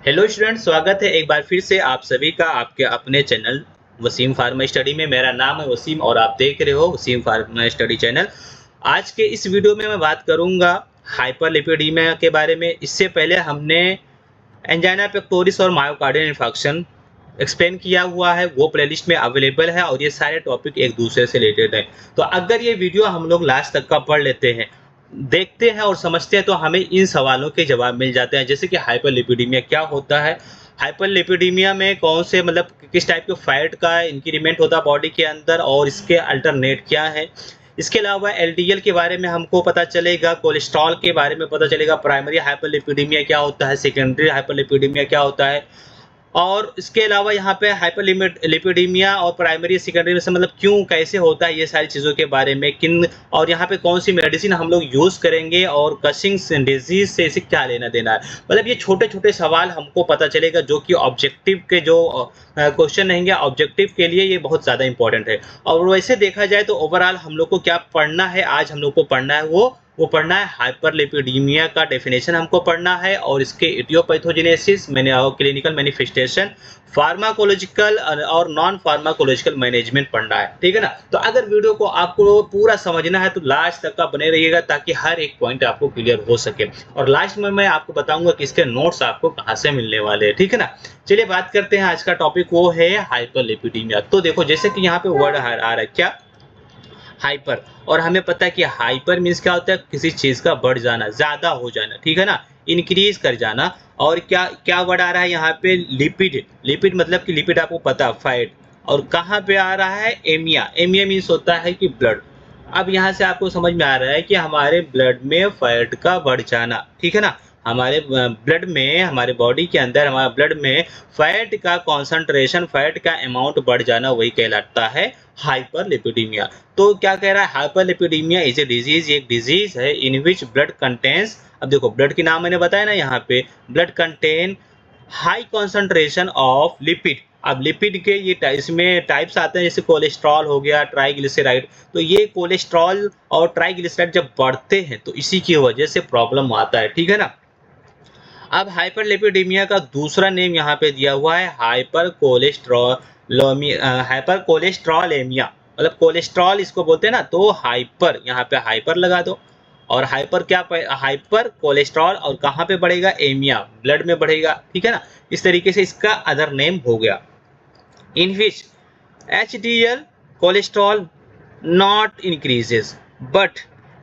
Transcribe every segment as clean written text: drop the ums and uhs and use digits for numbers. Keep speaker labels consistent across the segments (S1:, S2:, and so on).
S1: Hello student, स्वागत है एक बार फिर से आप सभी का आपके अपने चैनल वसीम फार्मा स्टडी में। मेरा नाम है वसीम और आप देख रहे हो वसीम फार्मा स्टडी चैनल। आज के इस वीडियो में मैं बात करूंगा हाइपरलिपिडीमिया के बारे में। इससे पहले हमने एंजाइना पेक्टोरिस और मायोकार्डियल इन्फार्क्शन एक्सप्लेन किया हुआ है, वो प्लेलिस्ट में अवेलेबल है और ये सारे टॉपिक एक दूसरे से रिलेटेड है। तो अगर ये वीडियो हम लोग लास्ट तक का पढ़ लेते हैं, देखते हैं और समझते हैं तो हमें इन सवालों के जवाब मिल जाते हैं। जैसे कि हाइपरलिपिडीमिया क्या होता है, हाइपरलिपिडीमिया में कौन से मतलब किस टाइप के फैट का इंक्रीमेंट होता है बॉडी के अंदर और इसके अल्टरनेट क्या है। इसके अलावा एलडीएल के बारे में हमको पता चलेगा, कोलेस्ट्रॉल के बारे में पता चलेगा, प्राइमरी हाइपरलिपिडीमिया क्या होता है, सेकेंडरी हाइपरलिपिडीमिया क्या होता है। और इसके अलावा यहाँ पे हाइपरलिपिडीमिया और प्राइमरी सेकेंडरी से मतलब क्यों कैसे होता है, ये सारी चीज़ों के बारे में किन और यहाँ पे कौन सी मेडिसिन हम लोग यूज़ करेंगे और कशिंग्स डिजीज से इसे क्या लेना देना है। मतलब ये छोटे छोटे सवाल हमको पता चलेगा जो कि ऑब्जेक्टिव के जो क्वेश्चन रहेंगे, ऑब्जेक्टिव के लिए ये बहुत ज़्यादा इंपॉर्टेंट है। और वैसे देखा जाए तो ओवरऑल हम लोग को क्या पढ़ना है, आज हम लोग को पढ़ना है वो पढ़ना है हाइपरलिपिडीमिया का डेफिनेशन हमको पढ़ना है और इसके इटियोपैथोजेनेसिस, मैंने क्लिनिकल मैनिफेस्टेशन, फार्माकोलॉजिकल और नॉन फार्माकोलॉजिकल मैनेजमेंट पढ़ना है। ठीक है ना। तो अगर वीडियो को आपको पूरा समझना है तो लास्ट तक का बने रहिएगा ताकि हर एक पॉइंट आपको क्लियर हो सके। और लास्ट में मैं आपको बताऊंगा कि इसके नोट्स आपको कहाँ से मिलने वाले हैं। ठीक है ना। चलिए बात करते हैं। आज का टॉपिक वो है हाइपरलिपिडीमिया। तो देखो जैसे कि यहाँ पे वर्ड आ रहा है क्या, हाइपर। और हमें पता है कि हाइपर मीन्स क्या होता है, किसी चीज का बढ़ जाना, ज्यादा हो जाना। ठीक है ना, इंक्रीज कर जाना। और क्या क्या वर्ड आ रहा है यहाँ पे, लिपिड। लिपिड मतलब कि लिपिड आपको पता, फैट। और कहाँ पे आ रहा है, एमिया। एमिया मीन्स होता है कि ब्लड। अब यहाँ से आपको समझ में आ रहा है कि हमारे ब्लड में फैट का बढ़ जाना। ठीक है ना, हमारे ब्लड में, हमारे बॉडी के अंदर हमारे ब्लड में फैट का कॉन्सेंट्रेशन, फैट का अमाउंट बढ़ जाना, वही कहलाता है हाइपरलिपिडीमिया। तो क्या कह रहा है, हाइपरलिपिडीमिया इज ए डिजीज, एक डिजीज है इन विच ब्लड कंटेन्स। अब देखो ब्लड के नाम मैंने बताया ना यहाँ पे, blood contain high concentration of lipid. अब लिपिड के ये इसमें टाइप्स आते हैं, जैसे कोलेस्ट्रॉल हो गया, ट्राइग्लिसराइड। तो ये कोलेस्ट्रॉल और ट्राइग्लिसराइड जब बढ़ते हैं तो इसी की वजह से प्रॉब्लम आता है। ठीक है ना। अब हाइपरलिपिडीमिया का दूसरा नेम यहाँ पे दिया हुआ है हाइपर कोलेस्ट्रॉलेमिया। मतलब कोलेस्ट्रॉल इसको बोलते हैं ना, तो हाइपर, यहाँ पे हाइपर लगा दो। और हाइपर क्या, हाइपर कोलेस्ट्रॉल, और कहाँ पे बढ़ेगा, एमिया, ब्लड में बढ़ेगा। ठीक है ना। इस तरीके से इसका अदर नेम हो गया। इन विच HDL cholesterol not increases but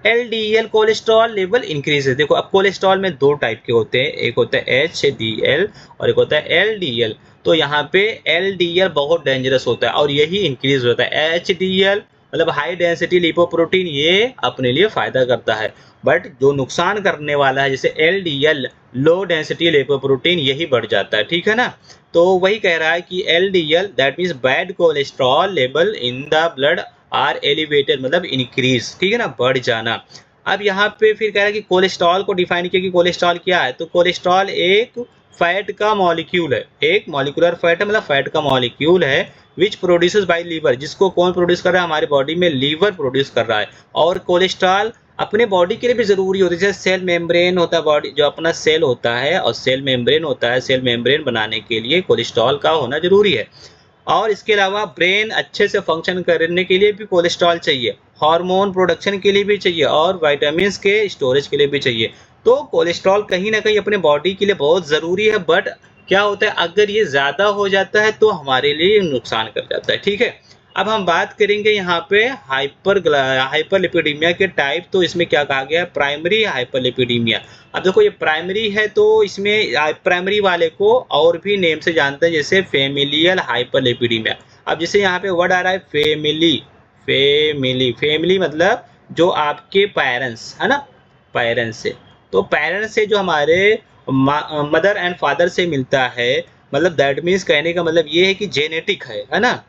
S1: LDL cholesterol level increases. देखो अब कोलेस्ट्रॉल में दो टाइप के होते हैं, एक होता है HDL और एक होता है LDL। तो यहाँ पे LDL बहुत डेंजरस होता है और यही इंक्रीज होता है। HDL मतलब हाई डेंसिटी लिपोप्रोटीन, ये अपने लिए फायदा करता है, बट जो नुकसान करने वाला है जैसे LDL लो डेंसिटी लिपोप्रोटीन, यही बढ़ जाता है। ठीक है ना। तो वही कह रहा है कि LDL that means bad cholesterol level in the blood are elevated, मतलब इंक्रीज। ठीक है ना, बढ़ जाना। अब यहाँ पे फिर कह रहा है कि कोलेस्ट्रॉल को डिफाइन किया कि कोलेस्ट्रॉल क्या है। तो कोलेस्ट्रॉल एक फैट का मॉलिक्यूल है, एक मॉलिक्यूलर फैट है, मतलब फैट का मॉलिक्यूल है विच प्रोड्यूसेस बाय लीवर। जिसको कौन प्रोड्यूस कर रहा है, हमारे बॉडी में लीवर प्रोड्यूस कर रहा है। और कोलेस्ट्रॉल अपने बॉडी के लिए भी जरूरी होता है। जैसे सेल मेम्ब्रेन होता है, बॉडी जो अपना सेल होता है और सेल मेम्ब्रेन होता है, सेल मेम्ब्रेन बनाने के लिए कोलेस्ट्रॉल का होना जरूरी है। और इसके अलावा ब्रेन अच्छे से फंक्शन करने के लिए भी कोलेस्ट्रॉल चाहिए, हार्मोन प्रोडक्शन के लिए भी चाहिए और विटामिन्स के स्टोरेज के लिए भी चाहिए। तो कोलेस्ट्रॉल कहीं ना कहीं अपने बॉडी के लिए बहुत ज़रूरी है, बट क्या होता है अगर ये ज़्यादा हो जाता है तो हमारे लिए नुकसान कर जाता है। ठीक है। अब हम बात करेंगे यहाँ पे हाइपरलिपिडीमिया के टाइप। तो इसमें क्या कहा गया है, प्राइमरी हाइपरलिपिडीमिया। अब देखो ये प्राइमरी है तो इसमें प्राइमरी वाले को और भी नेम से जानते हैं, जैसे फेमिलियल हाइपरलिपिडीमिया। अब जैसे यहाँ पे वर्ड आ रहा है फैमिली, फैमिली मतलब जो आपके पेरेंट्स है ना, पेरेंट्स से। तो पेरेंट्स से जो हमारे मदर एंड फादर से मिलता है, मतलब दैट मीन्स कहने का मतलब ये है कि जेनेटिक है ना।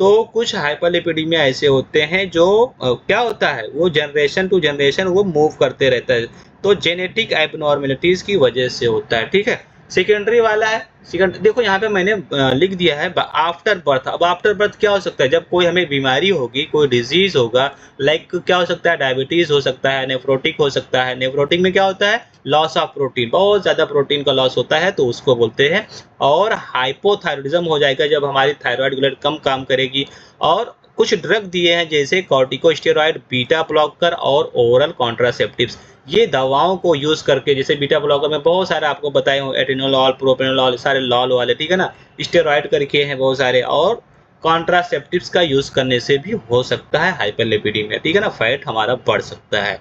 S1: तो कुछ हाइपरलिपिडीमिया ऐसे होते हैं जो क्या होता है, वो जनरेशन टू जनरेशन वो मूव करते रहता है, तो जेनेटिक एबनॉर्मेलिटीज की वजह से होता है। ठीक है। सेकेंडरी वाला है देखो यहाँ पे मैंने लिख दिया है आफ्टर बर्थ। अब आफ्टर बर्थ क्या हो सकता है, जब कोई हमें बीमारी होगी, कोई डिजीज होगा, लाइक क्या हो सकता है, डायबिटीज हो सकता है, नेफ्रोटिक हो सकता है। नेफ्रोटिक में क्या होता है, लॉस ऑफ प्रोटीन, बहुत ज्यादा प्रोटीन का लॉस होता है, तो उसको बोलते हैं। और हाइपोथायरॉयडिज्म हो जाएगा, जब हमारी थायराइड ग्लैंड कम काम करेगी। और कुछ ड्रग दिए हैं जैसे कॉर्टिकोस्टेरॉइड, बीटा ब्लॉकर और ओरल कॉन्ट्रासेप्टिव्स। ये दवाओं को यूज करके, जैसे बीटा ब्लॉकर में बहुत सारे आपको बताए हूँ, एटेनोलॉल, प्रोपेनोलॉल, सारे लॉल वाले, ठीक है ना, स्टेरॉइड करके हैं बहुत सारे। और कॉन्ट्रासेप्टिव्स का यूज करने से भी हो सकता है हाइपरलिपिडीमिया, ठीक है ना, फैट हमारा बढ़ सकता है।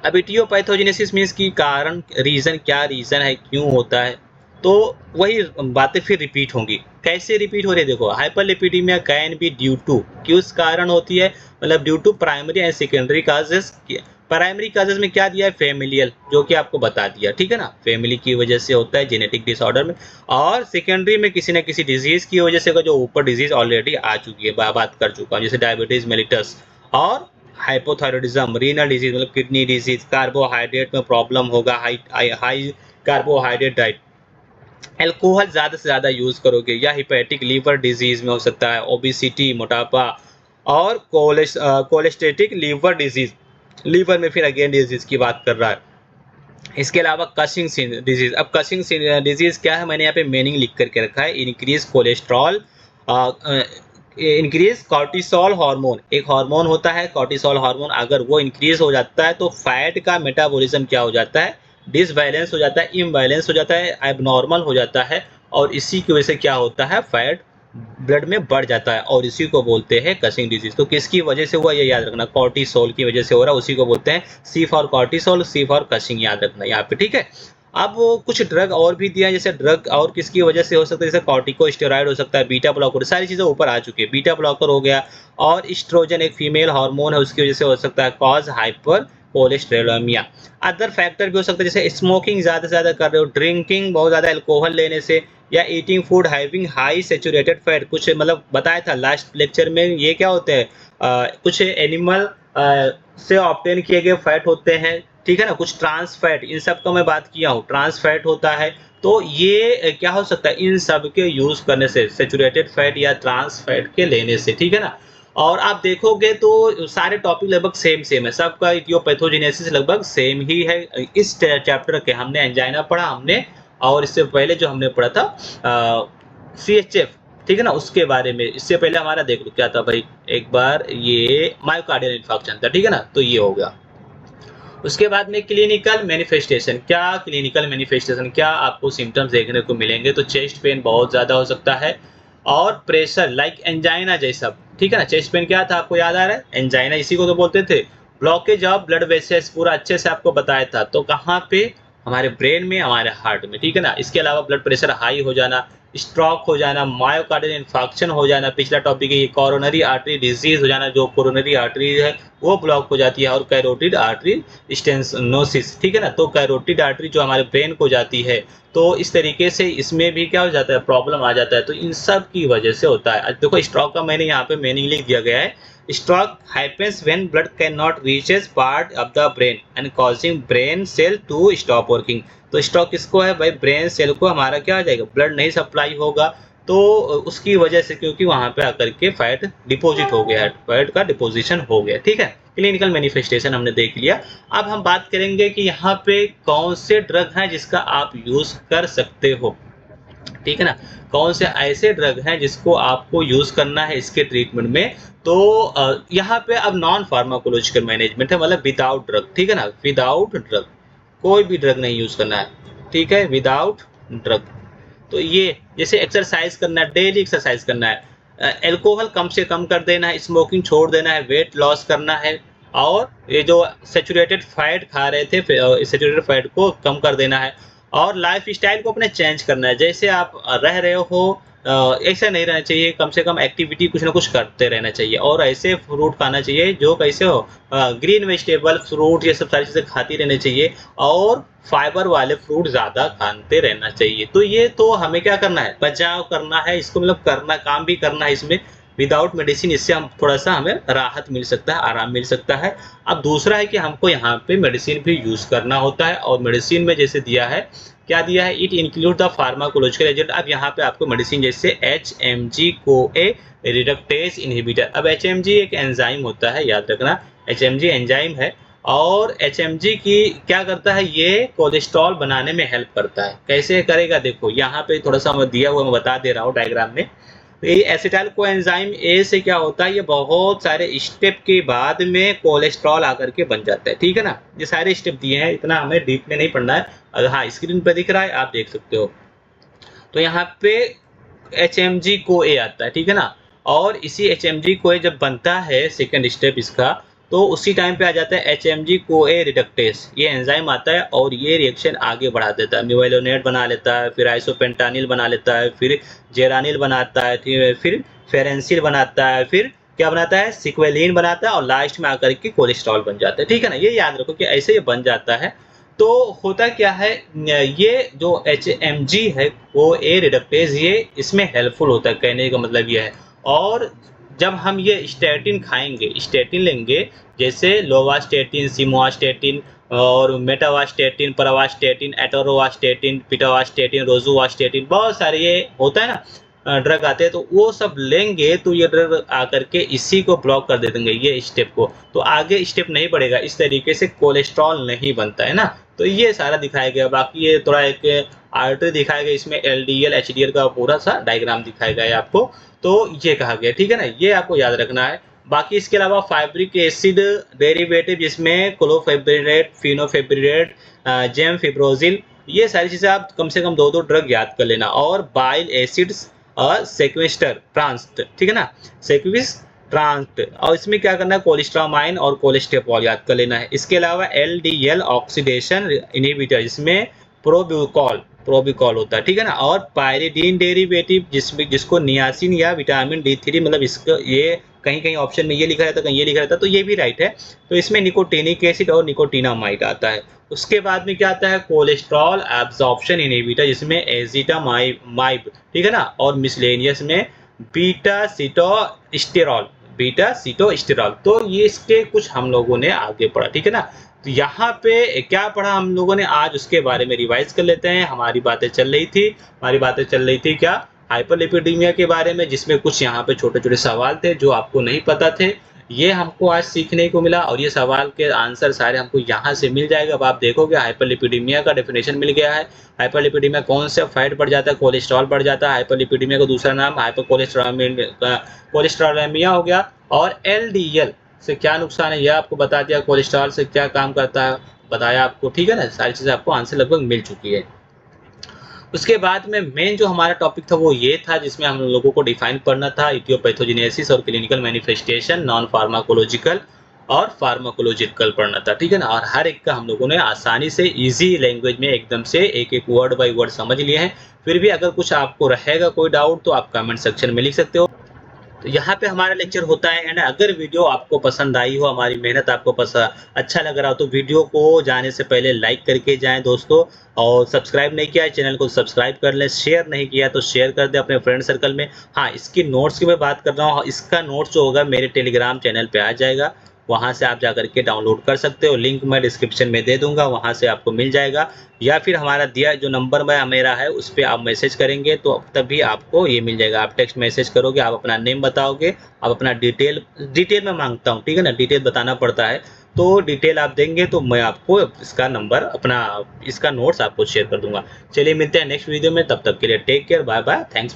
S1: अब इटियोपैथोजेनेसिस मीन्स की कारण, रीजन, क्या रीजन है, क्यों होता है, तो वही बातें फिर रिपीट होंगी। कैसे रिपीट हो रही है, देखो, hyperlipidemia can be due to, किस कारण होती है, मतलब due to primary and secondary causes. Primary causes में क्या दिया है, फैमिलियल, जो कि आपको बता दिया, ठीक है ना, फैमिली की वजह से होता है, जेनेटिक डिसऑर्डर में। और सेकेंडरी में किसी न किसी डिजीज की वजह से, जो ऊपर डिजीज ऑलरेडी आ चुकी है, बात कर चुका हूँ, जैसे डायबिटीज मेलिटस। और हाइपोथायरॉयडिज्म, रीनल डिजीज मतलब किडनी डिजीज, कार्बोहाइड्रेट में प्रॉब्लम होगा, हाई कार्बोहाइड्रेट डाइट, अल्कोहल ज़्यादा से ज़्यादा यूज़ करोगे, या हिपैटिक लीवर डिजीज में हो सकता है, ओबिसिटी, मोटापा, और कोलेस्टेटिक लीवर डिजीज, लीवर में फिर अगेन डिजीज की बात कर रहा है। इसके अलावा कशिंग डिजीज। अब कशिंग डिजीज क्या है, मैंने यहाँ पे मीनिंग लिख करके रखा है, increase cholesterol, increase cortisol hormone. एक हार्मोन होता है कॉर्टिसोल हार्मोन, अगर वो इंक्रीज हो जाता है तो फैट का मेटाबॉलिज्म क्या हो जाता है, डिसबैलेंस हो जाता है, इम्बैलेंस हो जाता है, एबनॉर्मल हो जाता है। और इसी की वजह से क्या होता है, फैट ब्लड में बढ़ जाता है, और इसी को बोलते हैं कशिंग डिजीज। तो किसकी वजह से हुआ, ये याद रखना, कॉर्टिसोल की वजह से हो रहा है, उसी को बोलते हैं C for cortisol, C for Cushing, याद रखना यहाँ पे, ठीक है। अब वो कुछ ड्रग और भी दिया है, जैसे ड्रग और किसकी वजह से हो सकता है, जैसे कॉर्टिकोस्टेरॉइड हो सकता है, बीटा ब्लॉकर, सारी चीजें ऊपर आ चुकी है, बीटा ब्लॉकर हो गया। और एस्ट्रोजन एक फीमेल हार्मोन है, उसकी वजह से हो सकता है कॉज हाइपर कोलेस्टेरोलेमिया। अदर फैक्टर भी हो सकता है, जैसे स्मोकिंग ज्यादा से ज्यादा कर रहे हो, ड्रिंकिंग, बहुत ज्यादा अल्कोहल लेने से, या eating food having high saturated fat. कुछ मतलब बताया था लास्ट लेक्चर में, ये क्या होते हैं, कुछ एनिमल से ऑब्टेन किए गए फैट होते हैं, ठीक है ना, कुछ ट्रांस फैट, इन सब का मैं बात किया हूँ, ट्रांस फैट होता है। तो ये क्या हो सकता है, इन सब के यूज करने से, सेचुरेटेड फैट या ट्रांस फैट के लेने से, ठीक है ना। और आप देखोगे तो सारे टॉपिक लगभग सेम है, सबका इटियोपैथोजेनेसिस लगभग सेम ही है। इस चैप्टर के हमने एंजाइना पढ़ा हमने, और इससे पहले जो हमने पढ़ा था CHF, ठीक है ना, उसके बारे में। इससे पहले हमारा देख लो क्या था भाई, एक बार ये मायोकार्डियल इन्फार्क्शन था, ठीक है ना, तो ये हो गया। उसके बाद में क्लिनिकल मैनिफेस्टेशन, क्या क्लिनिकल मैनिफेस्टेशन, क्या आपको सिम्टम्स देखने को मिलेंगे, तो चेस्ट पेन बहुत ज्यादा हो सकता है, और प्रेशर लाइक एंजाइना जैसा, ठीक है ना। चेस्ट पेन क्या था, आपको याद आ रहा है, एंजाइना इसी को तो बोलते थे। ब्लॉकेज ऑफ ब्लड वेसल्स, पूरा अच्छे से आपको बताया था, तो कहाँ पे, हमारे ब्रेन में, हमारे हार्ट में, ठीक है ना। इसके अलावा ब्लड प्रेशर हाई हो जाना, स्ट्रोक हो जाना, मायोकार्डियल इन्फार्क्शन हो जाना, पिछला टॉपिक है ये, कोरोनरी आर्टरी डिजीज हो जाना, जो कोरोनरी आर्टरी है वो ब्लॉक हो जाती है, और कैरोटिड आर्टरी स्टेनोसिस, ठीक है ना। तो कैरोटिड आर्टरी जो हमारे ब्रेन को जाती है, तो इस तरीके से इसमें भी क्या हो जाता है, प्रॉब्लम आ जाता है, तो इन सब की वजह से होता है। देखो स्ट्रोक का मैंने यहाँ पे मीनिंग लिख दिया गया है, stroke happens when blood cannot reaches part of the brain and causing brain cell to stop working। तो स्ट्रोक किसको है भाई, ब्रेन सेल को हमारा क्या हो जाएगा, ब्लड नहीं सप्लाई होगा, तो उसकी वजह से, क्योंकि वहां पे आकर के फैट डिपॉजिट हो गया है, फैट का डिपोजिशन हो गया, ठीक है। क्लिनिकल मैनिफेस्टेशन हमने देख लिया। अब हम बात करेंगे कि यहाँ पे कौन से ड्रग हैं जिसका आप यूज कर सकते हो, ठीक है ना, कौन से ऐसे ड्रग हैं जिसको आपको यूज करना है इसके ट्रीटमेंट में। तो यहाँ पे अब नॉन फार्माकोलॉजिकल मैनेजमेंट है, मतलब विदाउट ड्रग, ठीक है ना, विदाउट ड्रग, कोई भी ड्रग नहीं यूज करना है, ठीक है, विदाउट ड्रग। तो ये जैसे एक्सरसाइज करना है, डेली एक्सरसाइज करना है, अल्कोहल कम से कम कर देना है, स्मोकिंग छोड़ देना है, वेट लॉस करना है, और ये जो सेचुरेटेड फैट खा रहे थे, सेचुरेटेड फैट को कम कर देना है, और लाइफ स्टाइल को अपने चेंज करना है। जैसे आप रह रहे हो ऐसा नहीं रहना चाहिए, कम से कम एक्टिविटी कुछ ना कुछ करते रहना चाहिए, और ऐसे फ्रूट खाना चाहिए जो कैसे हो, ग्रीन वेजिटेबल, फ्रूट, ये सब सारी चीज़ें खाती रहनी चाहिए, और फाइबर वाले फ्रूट ज़्यादा खाते रहना चाहिए। तो ये तो हमें क्या करना है, बचाव करना है इसको, मतलब करना, काम भी करना है इसमें, विदाउट मेडिसिन। इससे हम थोड़ा सा हमें राहत मिल सकता है, आराम मिल सकता है। अब दूसरा है कि हमको यहाँ पे मेडिसिन भी यूज़ करना होता है, और मेडिसिन में जैसे दिया है क्या दिया है, it include the pharmacological agent. अब यहाँ पे आपको मेडिसिन जैसे HMG CoA रिडक्टेज इनहिबिटर। अब HMG एक एंजाइम होता है, याद रखना HMG एंजाइम है, और HMG की क्या करता है, ये कोलेस्ट्रॉल बनाने में हेल्प करता है। कैसे करेगा देखो, यहाँ पे थोड़ा सा मैं दिया हुआ मैं बता दे रहा हूँ डायग्राम में। तो ये एसिटाइल कोएंजाइम ए से क्या होता है, ये बहुत सारे स्टेप के बाद में कोलेस्ट्रॉल आकर के बन जाता है, ठीक है ना। ये सारे स्टेप दिए हैं, इतना हमें डीप में नहीं पढ़ना है। अगर हाँ स्क्रीन पर दिख रहा है आप देख सकते हो। तो यहाँ पे HMG को ए आता है, ठीक है ना। और इसी HMG को ए जब बनता है सेकंड स्टेप इसका, तो उसी टाइम पे आ जाता है HMG को ए रिडक्टेस। ये एंजाइम आता है और ये रिएक्शन आगे बढ़ा देता है, मिवाइलोनेट बना लेता है, फिर आइसोपेंटानिल बना लेता है, फिर जेरानिल बनाता है, फिर फेरेंसिल बनाता है, फिर क्या बनाता है, सिक्वेलिन बनाता है, और लास्ट में आकर के कोलेस्ट्रॉल बन जाता है, ठीक है ना। ये याद रखो कि ऐसे ये बन जाता है। तो होता क्या है, ये जो HMG है वो ए रिडक्टेज, ये इसमें हेल्पफुल होता है, कहने का मतलब ये है। और जब हम ये स्टैटिन खाएंगे, स्टैटिन लेंगे, जैसे लोवास्टैटिन, सिमोवास्टैटिन और मेटावास्टैटिन, परवास्टैटिन, एटरोवास्टैटिन, पिटावास्टैटिन, रोजुवास्टैटिन, बहुत सारे ये होता है ना ड्रग आते हैं, तो वो सब लेंगे तो ये ड्रग आकर के इसी को ब्लॉक कर दे देंगे, ये स्टेप को। तो आगे स्टेप नहीं बढ़ेगा, इस तरीके से कोलेस्ट्रॉल नहीं बनता है ना। तो ये सारा दिखाया गया। बाकी ये थोड़ा एक आर्टरी दिखाया गया, इसमें LDL HDL का पूरा सा डायग्राम दिखाया गया है आपको। तो ये कहा गया, ठीक है ना, ये आपको याद रखना है। बाकी इसके अलावा फाइब्रिक एसिड डेरिवेटिव, जिसमें क्लोफेब्रिनेट, फिनोफेब्रिनेट, जेमफिब्रोजिल, ये सारी चीजें आप कम से कम 2-2 ड्रग याद कर लेना। और बाइल एसिड्स और सेक्वेस्टर ट्रांस्ट, ठीक है ना, सेक्विस ट्रांस्ट। और इसमें क्या करना है, कोलेस्ट्रामाइन और कोलेस्टेपॉल याद कर लेना है। इसके अलावा LDL ऑक्सीडेशन इनहिबिटर, जिसमें प्रोबिकॉल होता है, ठीक है ना। और पायरिडीन डेरिवेटिव, जिसको नियासिन या विटामिन D3, मतलब इसको ये कहीं कहीं ऑप्शन में ये लिखा रहता है, कहीं ये लिखा रहता है, तो ये भी राइट है। तो इसमें निकोटिनिक एसिड और निकोटिनामाइड आता है। उसके बाद में क्या आता है, कोलेस्ट्रॉल एब्जॉर्प्शन इनहिबिटर, जिसमें एजिटामाइब, ठीक है ना, और मिसलेनियस में बीटा सीटोस्टेरॉल। तो ये इसके कुछ हम लोगों ने आगे पढ़ा, ठीक है ना। तो यहाँ पे क्या पढ़ा हम लोगों ने आज, उसके बारे में रिवाइज कर लेते हैं। हमारी बातें चल रही थी क्या, हाइपरलिपिडीमिया के बारे में, जिसमें कुछ यहाँ पे छोटे छोटे सवाल थे जो आपको नहीं पता थे, ये हमको आज सीखने को मिला। और ये सवाल के आंसर सारे हमको यहाँ से मिल जाएगा। अब आप देखोगे हाइपरलिपिडीमिया का डेफिनेशन मिल गया है। हाइपरलिपिडीमिया कौन सा फैट बढ़ जाता है, कोलेस्ट्रॉल बढ़ जाता है। हाइपरलिपिडीमिया का दूसरा नाम कोलेस्ट्रॉलेमिया हो गया। और LDL से क्या नुकसान है, यह आपको बता दिया। कोलेस्ट्रॉल से क्या काम करता है बताया आपको, ठीक है ना। सारी चीजें आपको आंसर लगभग मिल चुकी है। उसके बाद में मेन जो हमारा टॉपिक था वो ये था, जिसमें हम लोगों को डिफाइन करना था इटियोपैथोजेनेसिस और क्लिनिकल मैनिफेस्टेशन, नॉन फार्माकोलॉजिकल और फार्माकोलॉजिकल पढ़ना था, ठीक है ना। और हर एक का हम लोगों ने आसानी से इजी लैंग्वेज में एकदम से एक एक वर्ड बाय वर्ड समझ लिए हैं। फिर भी अगर कुछ आपको रहेगा कोई डाउट तो आप कमेंट सेक्शन में लिख सकते हो। तो यहाँ पे हमारा लेक्चर होता है एंड अगर वीडियो आपको पसंद आई हो, हमारी मेहनत आपको अच्छा लग रहा हो, तो वीडियो को जाने से पहले लाइक करके जाएं दोस्तों। और सब्सक्राइब नहीं किया है चैनल को सब्सक्राइब कर लें, शेयर नहीं किया तो शेयर कर दें अपने फ्रेंड सर्कल में। हाँ, इसकी नोट्स की मैं बात कर रहा हूँ, इसका नोट्स जो होगा मेरे टेलीग्राम चैनल पे आ जाएगा, वहाँ से आप जाकर के डाउनलोड कर सकते हो। लिंक मैं डिस्क्रिप्शन में दे दूंगा, वहाँ से आपको मिल जाएगा। या फिर हमारा दिया जो नंबर मेरा है उस पर आप मैसेज करेंगे तो तभी आपको ये मिल जाएगा। आप टेक्स्ट मैसेज करोगे, आप अपना नेम बताओगे, आप अपना डिटेल मैं मांगता हूँ, ठीक है ना, डिटेल बताना पड़ता है। तो डिटेल आप देंगे तो मैं आपको इसका नंबर इसका नोट्स आपको शेयर कर दूंगा। चलिए मिलते हैं नेक्स्ट वीडियो में, तब तक के लिए take care, bye bye, thanks for